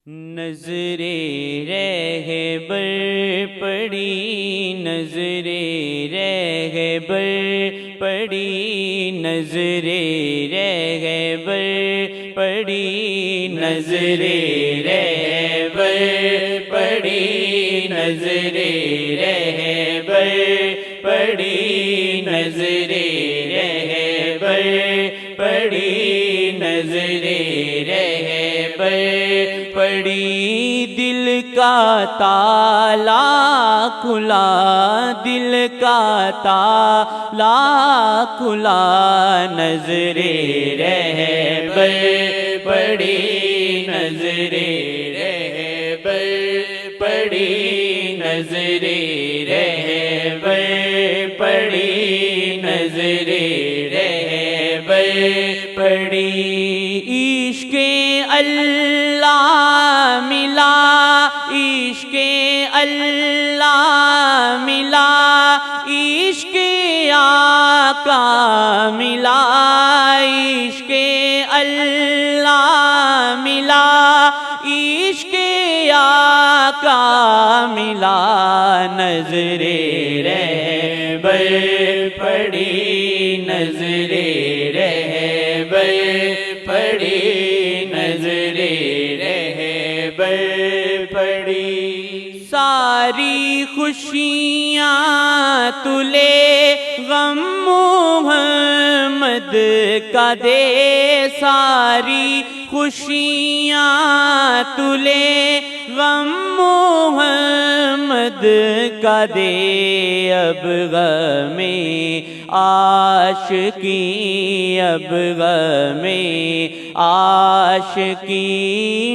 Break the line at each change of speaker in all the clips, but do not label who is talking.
نظر رہبر پڑی، نظر رہبر پڑی، نظر رہبر پڑی، نظر رہبر پڑی، نظر رہبر پڑی، نظر رہبر پڑی، نظر رہبر پڑی، دل کا تالا کھلا، دل کا تالا کھلا، نظر رہبر پڑی، نظر رہبر پڑی، نظر رہبر پڑی، نظر رہبر پڑی، عشق اللہ ملا، عشق اللہ ملا، عشق آقا ملا، عشق اللہ ملا، عشق آقا ملا، نظر رہبر پڑی، نظر رہبر پڑی، نظر رہبر پڑی، ساری خوشیاں تلے غم محمد کا دے، ساری خوشیاں تلے غم محمد کا دے، اب غم عاشقی، اب غم عاشقی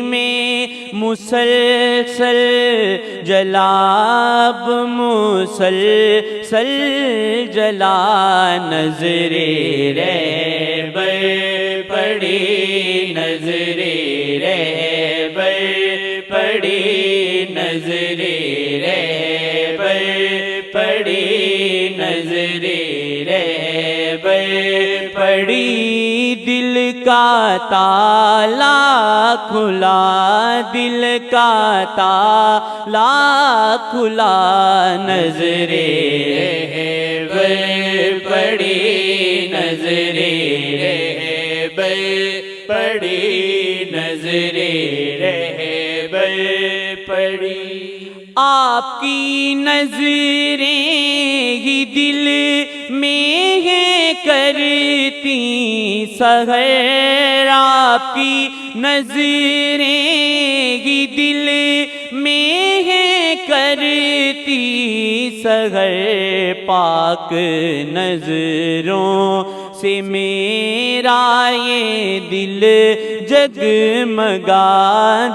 میں مسلسل جلاب، مسلسل جلا، نظر رہبر پڑی، نظر رہبر پڑی، نظر رہبر پڑی، نظر رہبر پڑی، دل کا تالا کھلا، دل کا تالا کھلا، نظر رہبر پڑی، نظر رہبر پڑی، نظر رہبر پڑی، آپ کی نظریں ہی دل میں ہے کرتی سحر، آپ کی نظریں ہی دل میں ہے کرتی سحر، پاک نظروں سے میرا یہ دل جگمگا،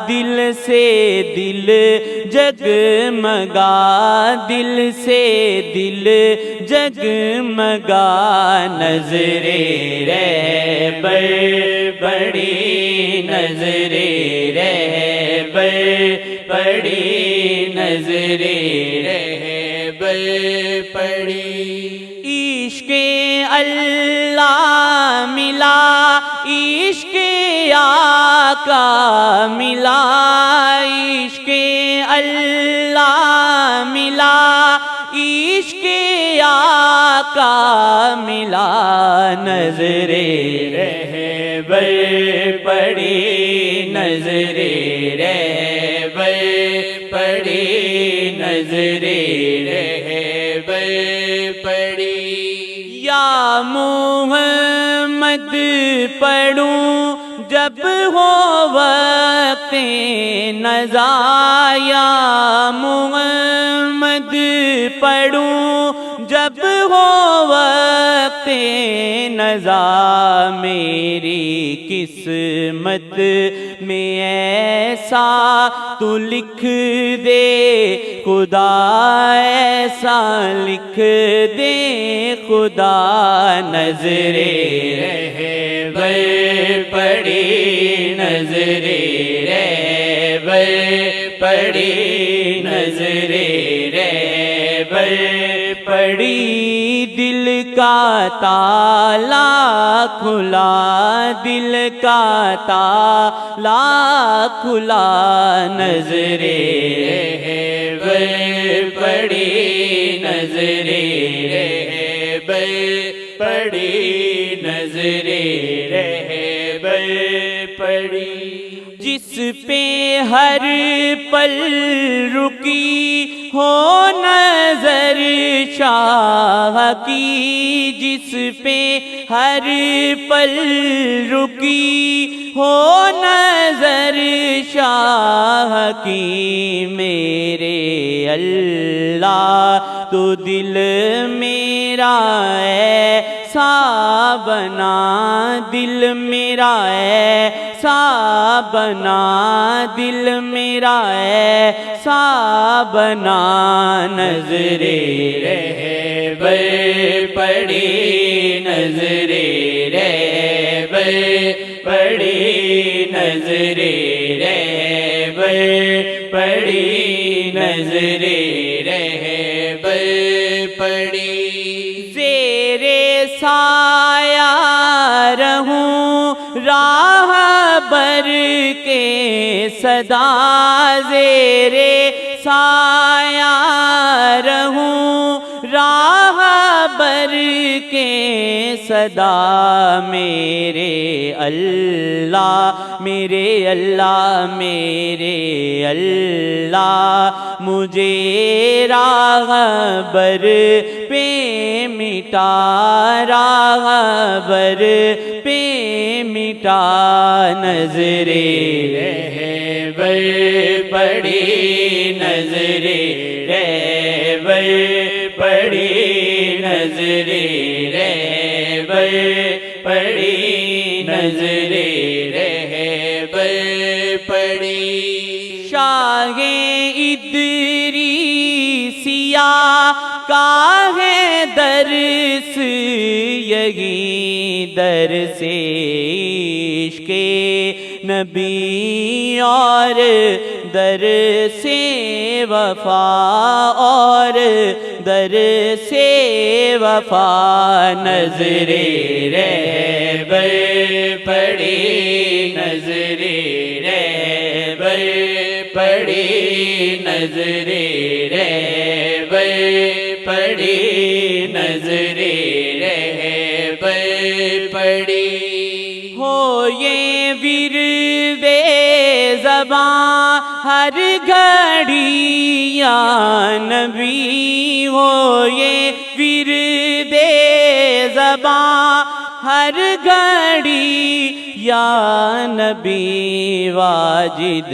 دل سے دل جگمگا، دل سے دل جگمگا، نظر رہبر پڑی، نظر رہبر پڑی، نظر رہبر پڑی، عشق اللہ ملا، عشق آقا ملا، عشق اللہ ملا، عشق آقا ملا، نظر رہبر پڑی، نظر رہبر پڑی، نظر رہبر پڑی، یا محمد پڑھوں جب ہو وقت نزا، یا محمد پڑھوں جب ہو وقت نزا، میری قسمت میں ایسا تو لکھ دے خدا، ایسا لکھ دے خدا، نظر رہبر پڑی، نظر رہبر پڑی، نظر رہبر پڑی، دل کا تالا کھلا، دل کا تالا کھلا، نظرِ رہبر پڑی، نظرِ رہبر پڑی، نظرِ رہبر پڑی، جس پہ ہر پل رکی ہو نظر شاہ کی، جس پہ ہر پل رکی ہو نظر شاہ کی، میرے اللہ تو دل میرا ایسا بنا، دل میرا ایسا بنا، دل میرا ایسا بنا، نظرِ رہبر پڑی، نظرِ رہبر پڑی، نظرِ رہبر پڑی، نظرِ رہبر پڑی، زیر سایہ رہوں راہ بر کے صدا، زیر سایہ رہوں راہ بر کے صدا، میرے اللہ، میرے اللہ، میرے اللہ، مجھے راہ بر پہ مٹا، راہ بر پہ مٹا، نظرِ رہبر پڑی، نظرِ رہبر پڑی، نظرِ رہبر پڑی، نظرِ رہبر پڑی، شاہ ادریسیہ کا ہے درس یہی، درس عشق نبی اور درس وفا، اور درس وفا، نظرِ رہبر پڑی، نظرِ رہبر پڑی، نظرِ رہبر پڑی، نظرِ رہبر پڑی، ہو یہ ورد زباں ہر گھڑی یا نبی، ہو یہ ورد زباں ہر گھڑی یا نبی، واجد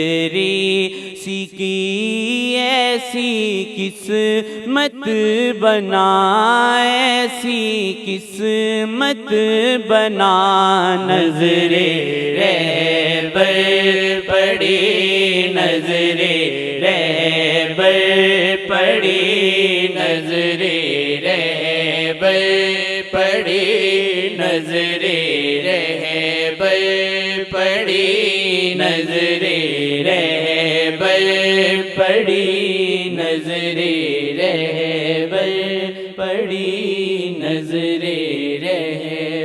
ادریسی کی ایسی قسمت بنا، ایسی قسمت بنا، نظرِ رہبر پڑی، نظرِ رہبر پڑی، نظرِ رہبر پڑی، نظرِ رہبر پڑی، نظرِ رہبر پڑی، نظرِ رہبر پڑی، نظرِ رہبر